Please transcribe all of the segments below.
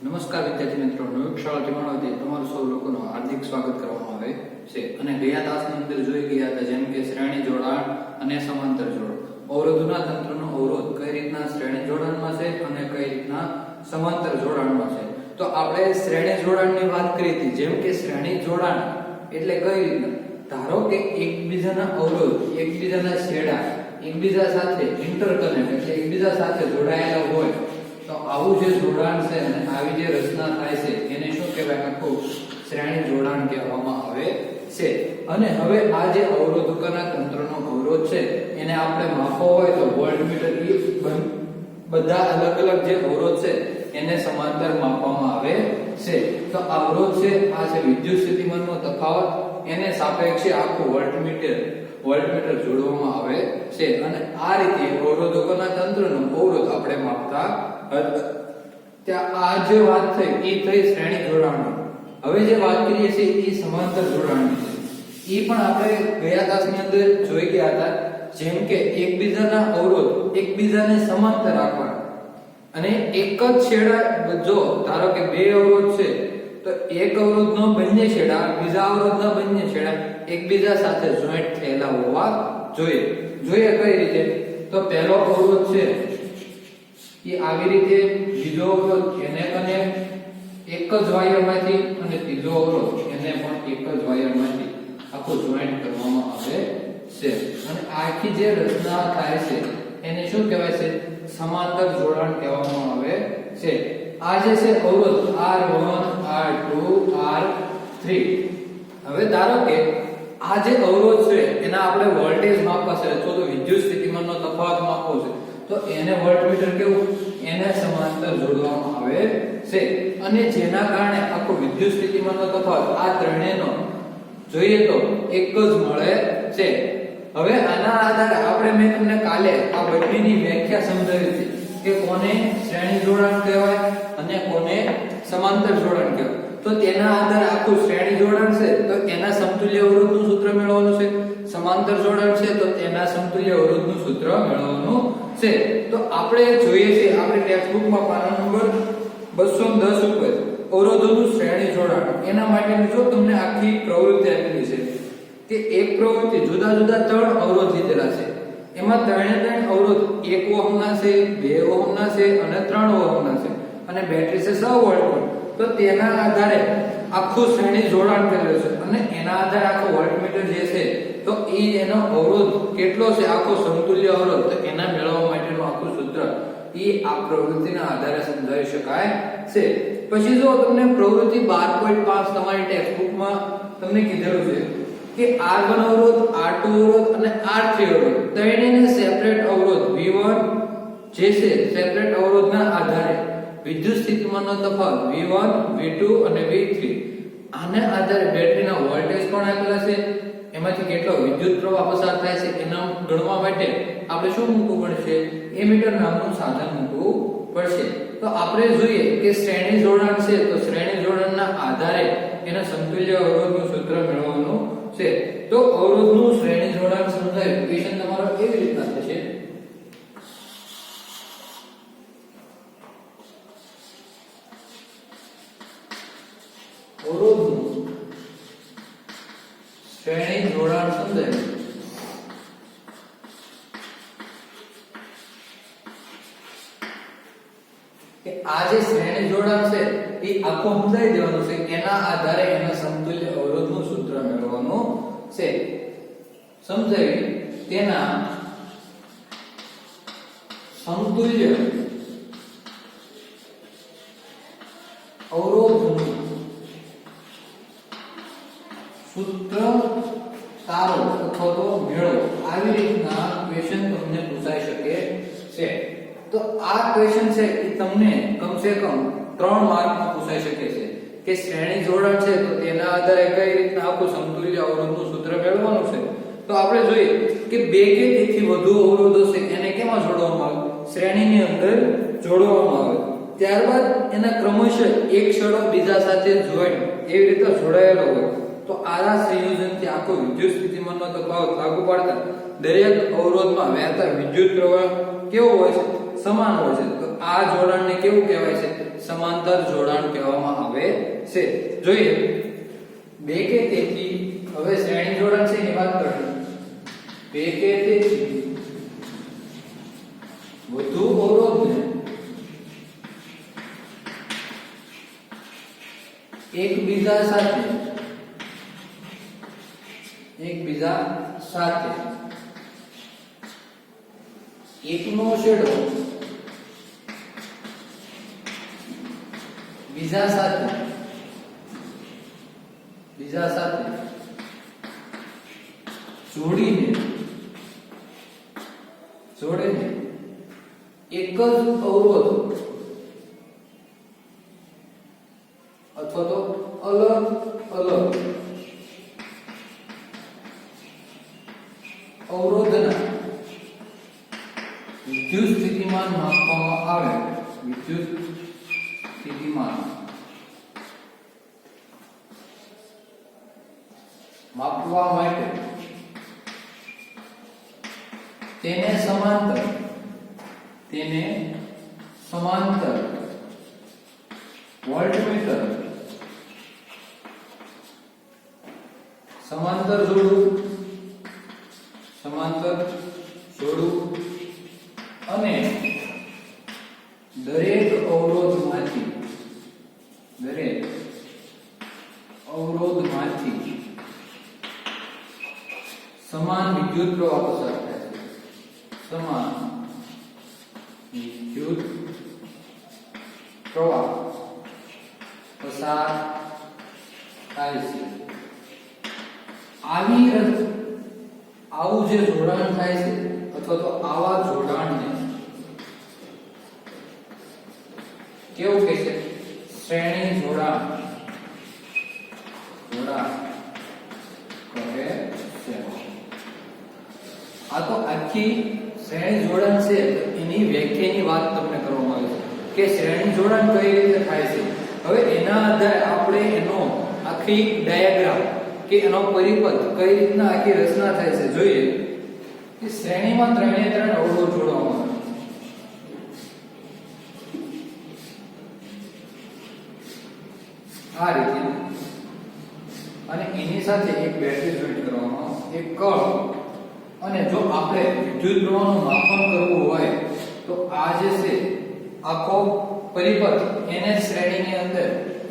નમસ્કાર વિદ્યાર્થી મિત્રો, નવી શાળા ટીમાણાથી તમારું સૌ લોકોનું હાર્દિક સ્વાગત કરવામાં આવે છે. અને ગયા તાસની અંદર જોઈ ગયા હતા જેમ કે શ્રેણી જોડાણ અને સમાંતર જોડાણ. અવરોધોના તંત્રનો અવરોધ કઈ રીતના શ્રેણી જોડાણમાં છે અને કઈ રીતના સમાંતર જોડાણમાં છે. તો આપણે શ્રેણી જોડાણની વાત કરી હતી. જેમ કે શ્રેણી જોડાણ એટલે કઈ રીતના, ધારો કે એકબીજાના અવરોધ, એકબીજાના છેડા એકબીજા સાથે ઇન્ટરકનેક્ટ એટલે એકબીજા સાથે જોડાયેલા હોય તો આવું જે જોડાણ છે અને આવી જે રચના થાય છે એને શું કહેવાય? આખું શ્રેણી જોડાણ કહેવામાં આવે છે. અને હવે આ જે અવરોધકોના તંત્રનો અવરોધ છે એને આપણે માપવો હોય તો વોલ્ટમીટર બધા અલગ અલગ જે અવરોધ છે એને સમાંતર માપવામાં આવે છે. તો આ અવરોધ છે, આ છે વિદ્યુત સ્થિતિમાનનો તફાવત, એને સાપેક્ષે આખું વોલ્ટમીટર જોડવામાં આવે છે. અને આ રીતે અવરોધકોના તંત્રનો અવરોધ આપણે માપતા ત્યાં આ જે વાત થઈ એ થઈ શ્રેણી જોડાણની. હવે જે વાત કરીએ છીએ એ સમાંતર જોડાણની છે. એ પણ આપણે ગયા તાસની અંદર જોઈ ગયા હતા. જેમ કે એકબીજાના અવરોધ એકબીજાને સમાંતર રાખવાના અને એક જ છેડા, જો ધારો કે બે અવરોધ છે તો એક અવરોધનો બંને છેડા બીજા અવરોધના બંને છેડા એકબીજા સાથે જોઈન્ટ થયેલા હોવા જોઈએ. જોઈએ કઈ રીતે? તો પહેલો અવરોધ છે એ આવી રીતે, બીજો અવરોધ એને કનેક્ટ એક જ વાયરમાંથી અને ત્રીજો અવરોધ એને પણ એક જ વાયરમાંથી આખું જોઈન્ટ કરવામાં આવે છે. અને આખી જે રચના થાય છે એને શું કહેવાય છે? સમાંતર જોડાણ કહેવામાં આવે છે. આ જે છે અવરોધ R1 R2 R3. હવે ધારો કે આ જે અવરોધ છે એના આપણે વોલ્ટેજ માપવા છે અથવા તો વિદ્યુત સ્થિતિમાનનો તફાવત માપવો છે તો એને વોલ્ટમીટર કેવું? એને સમાંતર જોડવામાં આવે છે. અને જેના કારણે આખો વિદ્યુત સ્થિતિમાનનો તફાવત આ ત્રણેયનો જોઈએ તો એક જ મળે છે. હવે આના આધારે આપણે મેં તમને કાલે આ બંનેની વ્યાખ્યા સમજાવી હતી કે કોને શ્રેણી જોડાણ કહેવાય અને કોને સમાંતર જોડાણ કહેવાય. તો તેના આધારે આખું શ્રેણી જોડાણ છે તો એના સમતુલ્ય અવરોધનું સૂત્ર મેળવવાનું છે. સમાંતર જોડાણ છે તો તેના સમતુલ્ય અવરોધનું સૂત્ર મેળવવાનું છે. તો આપણે જોઈએ છે આપણે ટેક્સ્ટબુકમાં પાના નંબર 210 ઉપર અવરોધોનું શ્રેણી જોડાણ એના માટેની જો તમને આખી પ્રવૃત્તિ આપેલી છે કે એક પ્રવૃત્તિ જુદા જુદા ત્રણ અવરોધ લીધેલા છે. એમાં ત્રણ અવરોધ 1 ઓહમના છે, 2 ઓહમના છે અને 3 ઓહમના છે અને બેટરી છે 6 વોલ્ટની. તો તેના આધારે આખું શ્રેણી જોડાણ કરેલું છે અને એના આધારે આખો વોલ્ટમીટર જે છે તો એ એનો અવરોધ કેટલો છે, આખો સમતુલ્ય અવરોધ, તો એના મેળવવા માટેનું આખું સૂત્ર એ આ પ્રવૃત્તિના આધારે સમજાવી શકાય છે. પછી જો તમને પ્રવૃત્તિ 12.5 તમારી ટેક્સ્ટબુકમાં તમને કીધેલું છે કે R1 અવરોધ, R2 અવરોધ અને R3 અવરોધ ત્રણેયને સેપરેટ અવરોધ V1 જે છે સેપરેટ અવરોધના આધારે વિદ્યુત સ્થિતિમાનનો તફાવત V1 V2 અને V3 આને આધારે બેટરીના વોલ્ટેજ પણ આપેલા છે, એમાંથી કેટલો વિદ્યુત પ્રવાહ પસાર થાય છે એના ગણવા માટે આપણે શું મૂકવું પડશે? એમીટર નામનું સાધન મૂકવું પડશે. તો આપણે જોઈએ કે શ્રેણી જોડાણ છે તો શ્રેણી જોડાણના આધારે એના સમતુલ્ય અવરોધનું સૂત્ર મેળવવાનું છે. તો અવરોધનું શ્રેણી જોડાણ સમજાય ઇક્વેશન તમારો કેવી રીતના થશે? અવરોધનું શ્રેણી જોડાણ સમજાય કે આ જે શ્રેણી જોડાણ છે એ આખો સમજાઈ દેવાનું છે. એના આધારે એના સમતુલ્ય અવરોધનું સૂત્ર મેળવવાનું છે. સમજાવી તેના સમતુલ્ય અવરોધનું સૂત્ર તારો અથવા તો મેળવો. આવી રીતના ક્વેશ્ચન તમને પૂછાઈ શકે છે. તો આ ક્વેશ્ચન છે એ તમને કમસે કમ 3 માર્કમાં પૂછાઈ શકે છે કે શ્રેણી જોડાણ છે તો તેના આધારે કઈ રીતના આખું સમતુલ્ય અવરોધનું સૂત્ર મેળવવાનું છે. તો આપણે જોઈએ કે બે કે તેથી વધુ અવરોધો છે એને કેમાં જોડવામાં આવે? શ્રેણીની અંદર જોડવામાં આવે. ત્યારબાદ એના ક્રમશઃ એક છેડો બીજા સાથે જોઈન્ટ એવી રીતે જોડાયેલો હોય તો આ સંયોજનથી આખો વિદ્યુત સ્થિતિમાનનો તફાવત લાગુ પાડતા દરેક અવરોધમાં વહેતા વિદ્યુત પ્રવાહ કેવો હોય છે? સમાન હોય છે. તો આ જોડાણને કેવું કહેવાય છે? સમાંતર જોડાણ કહેવામાં આવે છે. જોઈએ બે કે તેથી, હવે શ્રેણી જોડાણ છે એની વાત કરીએ. બે કે તેથી વધુ અવરોધને એકબીજા સાથે એકનો છેડો બીજા સાથે જોડીને એક જ અવરોધ અથવા તો અલગ અવરોધના વિદ્યુત સ્થિતિમાન માપવામાં આવે. વિદ્યુત સ્થિતિમાન માપવા માટે તેને સમાંતર વોલ્ટમીટર સમાંતર જોડવું અને દરેક અવરોધમાંથી સમાન વિદ્યુત પ્રવાહ પસાર થાય છે. સમાન વિદ્યુત પ્રવાહ પસાર થાય છે. આવું જે જોડાણ થાય છે અથવા તો આવા જોડાણને કેવું કહે છે? શ્રેણી જોડાણ કહે છે. આ તો આખી શ્રેણી જોડાણ છે એની વ્યાખ્યાની વાત તમને કરવામાં આવી છે કે શ્રેણી જોડાણ કઈ રીતે થાય છે. હવે એના આધારે આપણે એનો આખી ડાયાગ્રામ કે એનો પરિપથ કઈ રીતના આખી રચના થાય છે જોઈએ. કે શ્રેણીમાં ત્રણે ત્રણ અવરોધ જોડવામાં આવે. આ રીતે અને એની સાથે એક બેટરી જોઈન્ટ કરવામાં આવે, એક કળ. અને જો આપણે વિદ્યુત પ્રવાહનું માપન કરવું હોય તો આ જે છે આખો પરિપથ એને શ્રેણીની અંદર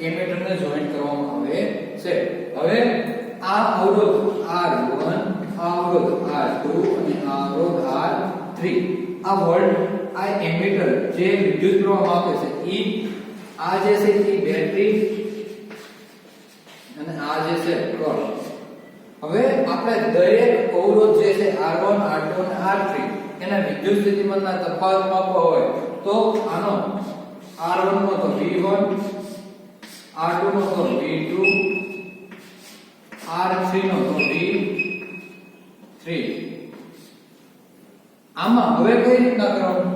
એમીટરને જોઈન્ટ કરવામાં આવે છે. હવે આ અવરોધ R1, આ અવરોધ R2 અને આ અવરોધ R3, આ એમીટર જે વિદ્યુત પ્રવાહ માપે છે આ જે છે એ બેટરી અને આ જે છે કળ. હવે આપણે દરેક અવરોધ જે છે R1, R2 અને R3 એના વિદ્યુત સ્થિતિમાનના તફાવત માપવા હોય તો આનો R1 નો તો V1, R2 નો તો V2, R3 નો તો V3. આમાં હવે કઈ રીતના કરવાનું?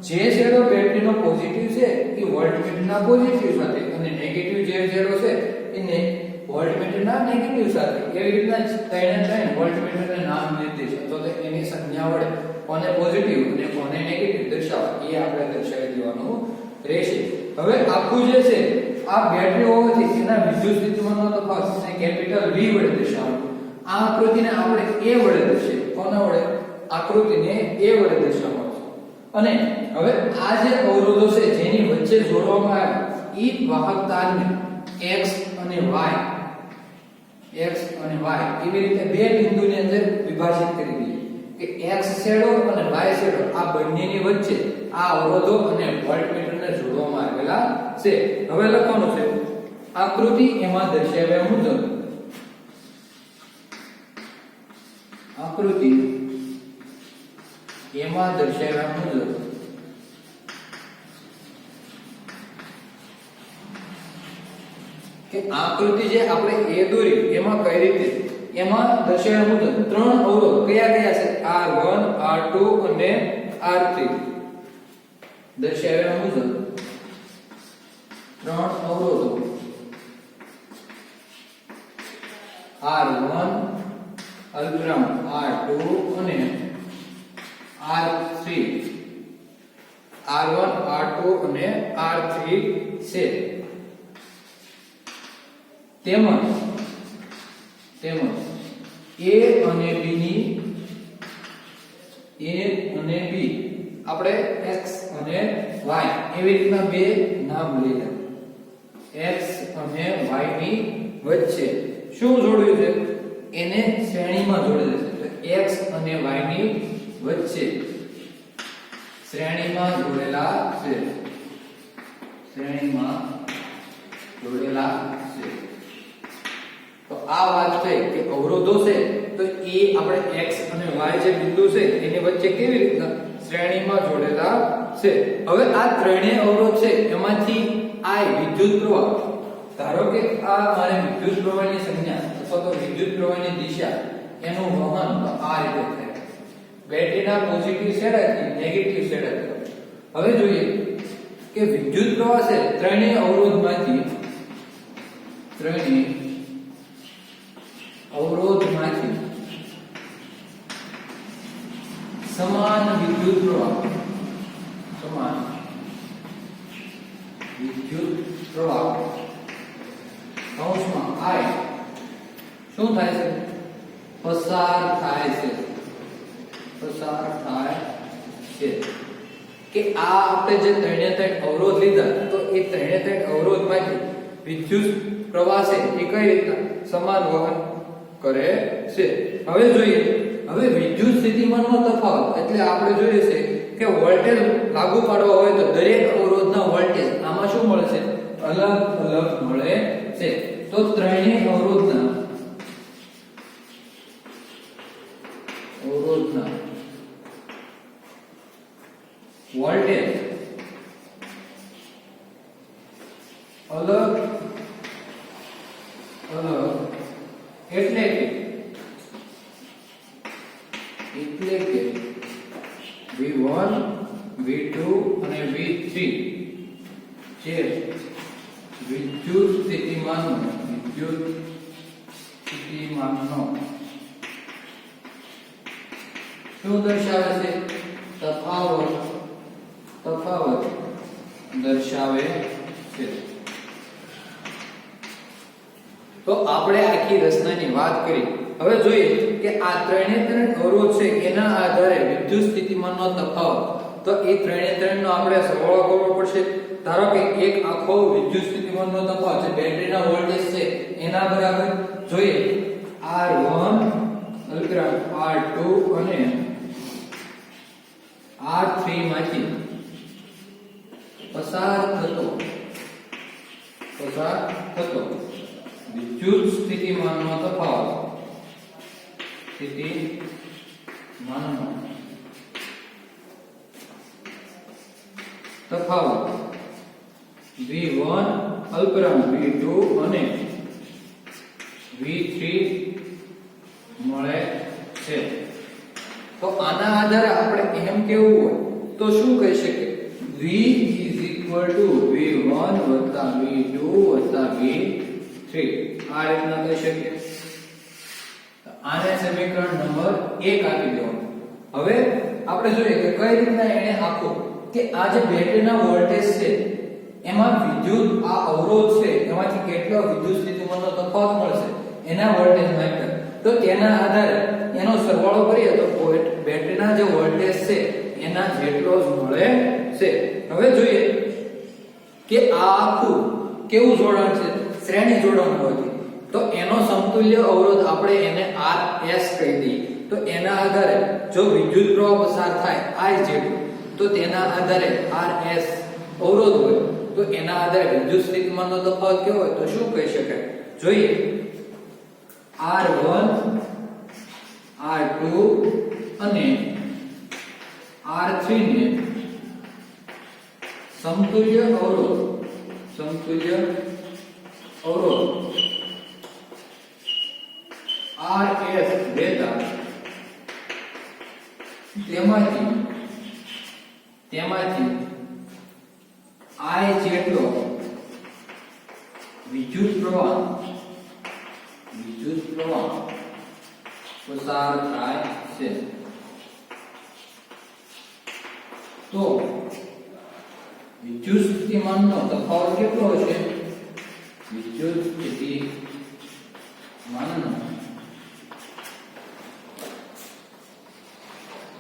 જે છેડો બેટરીનો પોઝિટિવ છે એ વોલ્ટમીટરના પોઝિટિવ સાથે અને નેગેટિવ જે છેડો છે એને વોલ્ટમીટરના નેગેટિવ સાથે એવી રીતના ત્રણે વોલ્ટમીટરને નામ નિર્દેશ અથવા તો એની સંજ્ઞા વડે કોને પોઝિટિવ અને કોને નેગેટિવ દર્શાવવા એ આપણે દર્શાવી દેવાનું રહેશે. હવે આખું જે છે આ બેટરી હોવાથી એના વિદ્યુત સ્થિતિમાનનો તફાવત કેપિટલ V વડે દર્શાવવાનો. આ આકૃતિને આપણે A વડે દર્શાવીએ. કોના વડે? આકૃતિને A વડે દર્શાવવાનો. અને હવે આ જે અવરોધો છે જેની વચ્ચે જોડવામાં આવે એ વાહકતાને X અને Y એવી રીતે બે બિંદુની અંદર વિભાજિત કરી દઈએ કે X છેડો અને Y છેડો આ બંનેની વચ્ચે આ અવરોધો અને વોલ્ટમીટરને જોડવામાં આવેલા છે. હવે લખવાનું છે આકૃતિ એમાં દર્શાવ્યા મુજબ કે આકૃતિ જે આપણે A દોરી એમાં કઈ રીતે એમાં દર્શાવ્યા મુજબ ત્રણ અવરોધ કયા છે? R1, R2 અને R3 દર્શાવ્યા મુજબ ત્રણ અવરોધો R1, અલ્પવિરામ R2 અને R3 R1, R2 અને R3 છે. તેમજ A અને B ની A અને B આપણે x અને y એવી રીતના બે નામ લીધા. x અને y ની વચ્ચે શું જોડ્યું છે? એને શ્રેણીમાં જોડેલા છે. તો x અને y ની વચ્ચે શ્રેણીમાં જોડેલા છે. શ્રેણીમાં જોડેલા છે. તો આ વાત છે કે અવરોધો છે તો એ આપણે x અને y જે બિંદુ છે એની વચ્ચે કેવી રીતના શ્રેણીમાં જોડેલા છે. હવે આ ત્રણેય અવરોધ છે એમાંથી I વિદ્યુત પ્રવાહ, ધારો કે આ મારે વિદ્યુત પ્રવાહની સંજ્ઞા અથવા તો વિદ્યુત પ્રવાહની દિશા એનું વહન તો આ રીતે થાય. બેટરીના પોઝિટિવ છેડાથી નેગેટિવ છેડા તરફ. હવે જોઈએ કે વિદ્યુત પ્રવાહ છે ત્રણેય અવરોધમાંથી સમાન વિદ્યુત પ્રવાહ કૌંસમાં I શું થાય છે? પસાર થાય છે. કે આ આપણે જે ત્રણ અવરોધ લીધા તો એ ત્રણ અવરોધમાંથી વિદ્યુત પ્રવાહ છે એ કઈ રીતે સમાન વહન કરે છે. હવે જોઈએ, હવે વિદ્યુત સ્થિતિમાનનો તફાવત એટલે આપણે જોઈએ છે કે વોલ્ટેજ લાગુ પાડવા હોય તો દરેક અવરોધના વોલ્ટેજ આમાં શું મળે છે? અલગ અલગ મળે છે. તો ત્રણેય અવરોધના વોલ્ટેજ અલગ એટલે કે V1 V2 અને V3 જે વિદ્યુત સ્થિતિમાનનો શું દર્શાવે છે? તફાવત દર્શાવે છે. તો આપણે આખી રચનાની વાત કરી. હવે જોઈએ કે આ ત્રણ અવરોધ છે એના આધારે વિદ્યુત સ્થિતિમાનનો તફાવત, તો એ ત્રણનો આપણે સરવાળો કરવો પડશે. ધારો કે એક આખો વિદ્યુત સ્થિતિમાનનો તફાવત જે બેટરીના વોલ્ટેજ છે એના બરાબર જોઈએ R1 R2 અને R3 માંથી પસાર થતો વિદ્યુત સ્થિતિમાનનો તફાવત V1 V2 અને V3 મળે છે. તો આના આધારે આપણે એમ કેવું હોય તો શું કહી શકીએ? V V1 V2 V3 આ રીતના કહી શકીએ. આને સમીકરણ નંબર 1 આપી દેવાનું. હવે આપણે જોઈએ કે કઈ રીતના એને આપો કે આ જે બેટરીના વોલ્ટેજ છે એમાં વિદ્યુત આ અવરોધ છે એમાંથી કેટલો વિદ્યુત સ્થિતિમાનનો તફાવત મળશે એના વોલ્ટેજ માપ્યા. તો તેના આધારે એનો સરવાળો કરીએ તો બેટરીના જે વોલ્ટેજ છે એના જેટલો જ મળે છે. હવે જોઈએ કે આ આખું કેવું જોડાણ છે? શ્રેણી જોડાણ હોય તો એનો સમતુલ્ય અવરોધ આપણે એને RS કહી દઈએ. તો એના આધારે જો વિદ્યુત પ્રવાહ પસાર થાય I જેટલું તો તેના આધારે RS અવરોધ હોય તો એના આધારે વિદ્યુત સ્થિતિમાનનો તફાવત કેવો હોય તો શું કહી શકાય? જોઈએ R1 R2 અને R3 ને સમતુલ્ય અવરોધ RS લેતા તેમાંથી I જેટલો વિદ્યુત પ્રવાહ પસાર થાય છે. વિદ્યુત સ્થિતિમાનનો તફાવત કેટલો હશે? વિદ્યુત સ્થિતિમાનનો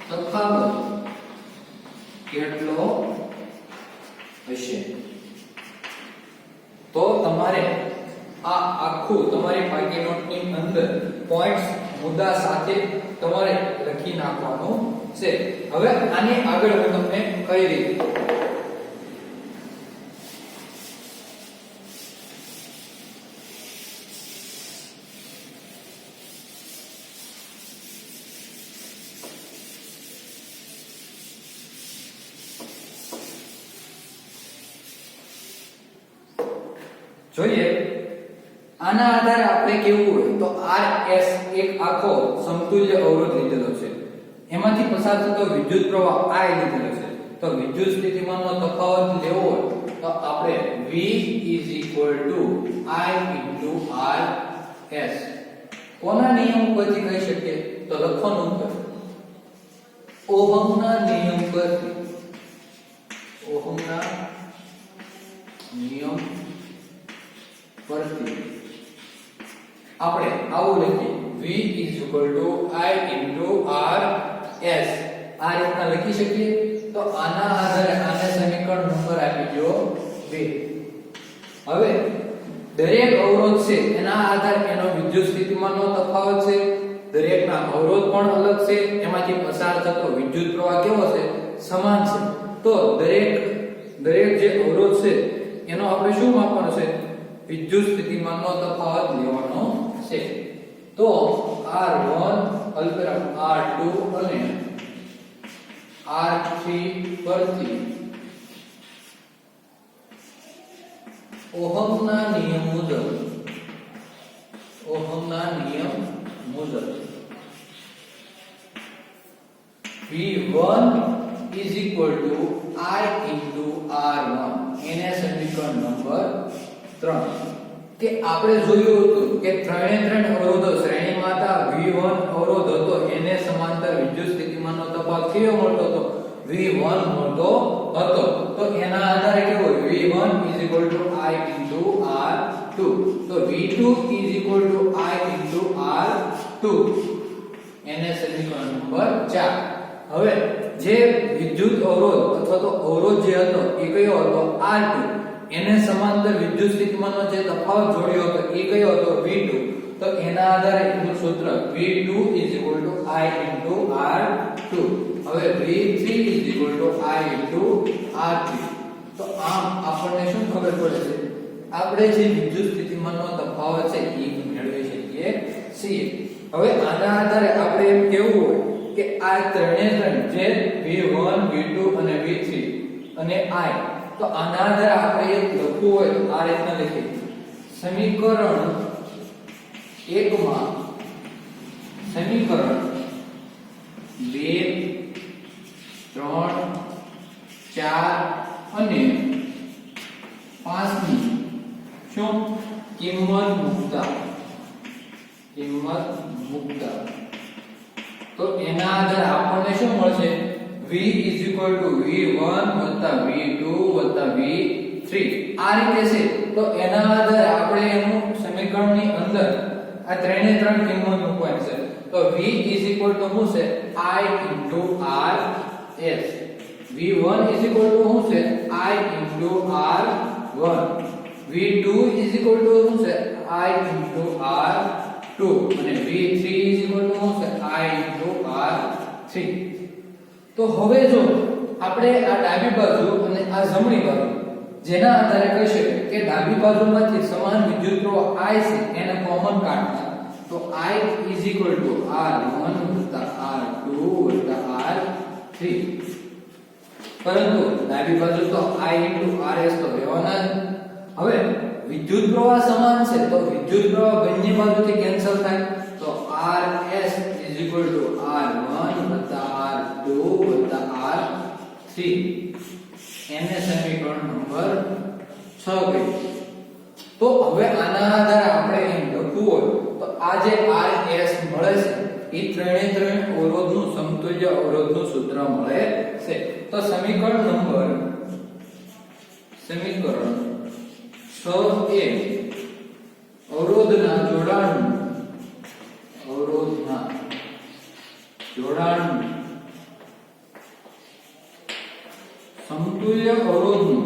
તફાવત કેટલો હશે? તો તમારે આ આખું તમારી પાકી નોટની અંદર પોઈન્ટ્સ મુદ્દા સાથે તમારે લખી નાખવાનું છે. હવે આની આગળ હું તમને કઈ રીતે જોઈએ. આના આધારે આપણે કેવું હોય તો RS એક આખો સમતુલ્ય અવરોધ લીધેલો છે, એમાંથી પસાર થતો વિદ્યુત પ્રવાહ I લીધેલો છે. તો વિદ્યુત સ્થિતિમાનનો તફાવત લેવો હોય તો આપણે V I RS કોના નિયમ પરથી કહી શકીએ? તો લખવાનું ઉપર ઓહમના નિયમ પરથી. ઓહમના નિયમ પરથી આપણે આવું લખીએ V I RS આ રીતના લખી શકીએ. તો આના આધારે આને સમીકરણ નંબર આપી દો 2. હવે દરેક અવરોધ છે એના આધારે એનો વિદ્યુત સ્થિતિમાનનો તફાવત છે, દરેકના અવરોધ પણ અલગ છે, એમાંથી પસાર થતો વિદ્યુત પ્રવાહ કેવો છે? સમાન છે. તો દરેક જે અવરોધ છે એનો આપણે શું માપવાનું છે? વિદ્યુત સ્થિતિમાનનો તફાવત લેવાનો છે. તો R1 અલ્પવિરામ R2 અને R3 પરથી ઓહમના નિયમ મુજબ V1 is equal to I into R1 એને સમીકરણ નંબર 3 કે આપણે જોયું હતું કે ત્રણે અવરોધો શ્રેણીમાં હતા. V1 અવરોધ હતો એને સમાંતર વિદ્યુત સ્થિતિમાનનો તફાવત કેવો મળતો હતો? V1 મળતો હતો. તો એના આધારે કેવો હોય? V1 is equal to I into R2. તો V2 is equal to I into R2 એને સમીકરણ નંબર 4. હવે જે વિદ્યુત અવરોધ અથવા તો અવરોધ જે હતો એ કયો હતો? R2. એને સમાંતર વિદ્યુત સ્થિતિમાનનો જે તફાવત જોડ્યો હતો એ કયો હતો? V2. તો એના આધારે એનું સૂત્ર V2 is equal to I into R2. હવે V3 is equal to I into R3. તો આમ આપણને શું ખબર પડે છે? આપણે જે વિદ્યુત સ્થિતિમાનનો તફાવત છે એ મેળવી શકીએ છીએ. હવે આના આધારે આપણે એમ કેવું હોય કે આ ત્રણે જે V1 V2 અને V3 અને I, તો આના આધારે આપણે એક લખવું હોય તો આ રીતના લખીએ. સમીકરણ 1 માં સમીકરણ 2 3 4 અને 5 ની શું કિંમત મૂકતા તો એના આધારે આપણને શું મળશે? V is equal to V1 V2 V3 આ રીતે છે. તો એના આધારે આપણે એનું સમીકરણની અંદર આ ત્રણે કિંમત મૂકવાની છે. તો V is equal to શું છે? I into RS. V1 is equal to શું છે? I into R1. V2 is equal to શું છે? I into R2 અને V3 is equal to શું છે? I into R3. તો હવે જો આપણે આ ડાબી બાજુ અને આ જમણી બાજુ જેના આધારે કહી શકીએ કે ડાબી બાજુમાંથી સમાન વિદ્યુત પ્રવાહ I છે એને કોમન કાઢતા. તો I is equal to R1 R2 R3. પરંતુ ડાબી બાજુ તો I into RS તો રહેવાના. હવે વિદ્યુત પ્રવાહ સમાન છે તો વિદ્યુત પ્રવાહ બંને બાજુથી કેન્સલ થાય. તો RS is equal to R1 R2 R3 એને સમીકરણ નંબર 6 કહે. તો હવે આના આધારે આપણે એમ લખવું હોય તો આ જે RS મળે છે એ ત્રણે અવરોધનું સમતુલ્ય અવરોધનું સૂત્ર મળે છે. તો સમીકરણ નંબર 6 સમીકરણ 6a અવરોધના જોડાણનું સમતુલ્ય અવરોધનું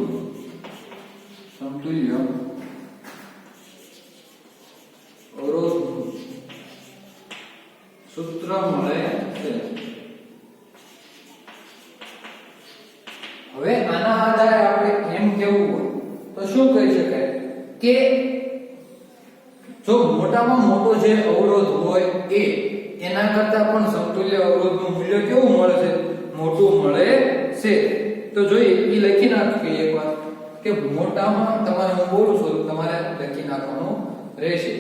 સૂત્ર મળે છે. હવે આના આધારે આપણે એમ કેવું હોય તો શું કહી શકાય કે જો મોટામાં મોટો જે અવરોધ હોય એના કરતા પણ સમતુલ્ય અવરોધનું મૂલ્ય કેવું મળે છે? મોટું મળે છે. તો જોઈએ એ લખી નાખીએ એકવાર કે મોટામાં તમારે હું બોલું છું તમારે લખી નાખવાનું રહેશે.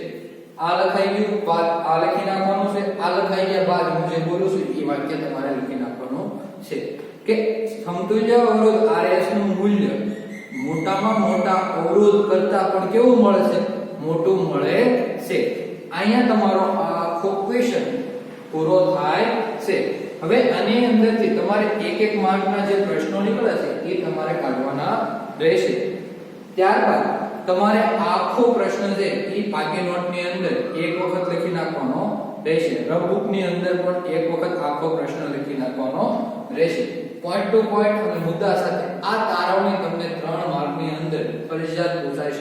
આ લખાઈ ગયું બાદ આ લખી નાખવાનું છે, આ લખાઈ ગયા બાદ હું જે બોલું છું એ વાક્ય તમારે લખી નાખવાનું છે કે સમતુલ્ય અવરોધ RS નું મૂલ્ય મોટામાં મોટા અવરોધ કરતા પણ કેવું મળે છે? મોટું મળે છે. અહીંયા તમારો આખો ક્વેશ્ચન પૂરો થાય છે. હવે આની અંદરથી તમારે એક એક માર્કના જે પ્રશ્નો નીકળે છે એ તમારે કાઢવાના રહેશે. ત્યારબાદ તમારે આખો પ્રશ્ન છે એ પાકી નોટની અંદર એક વખત લખી નાખવાનો રહેશે. રફ બુકની અંદર પણ એક વખત આખો પ્રશ્ન લખી નાખવાનો રહેશે. પોઈન્ટ ટુ પોઈન્ટ અને મુદ્દા સાથે આ તારવણી તમને 3 માર્કની અંદર ફરજિયાત પૂછાઈ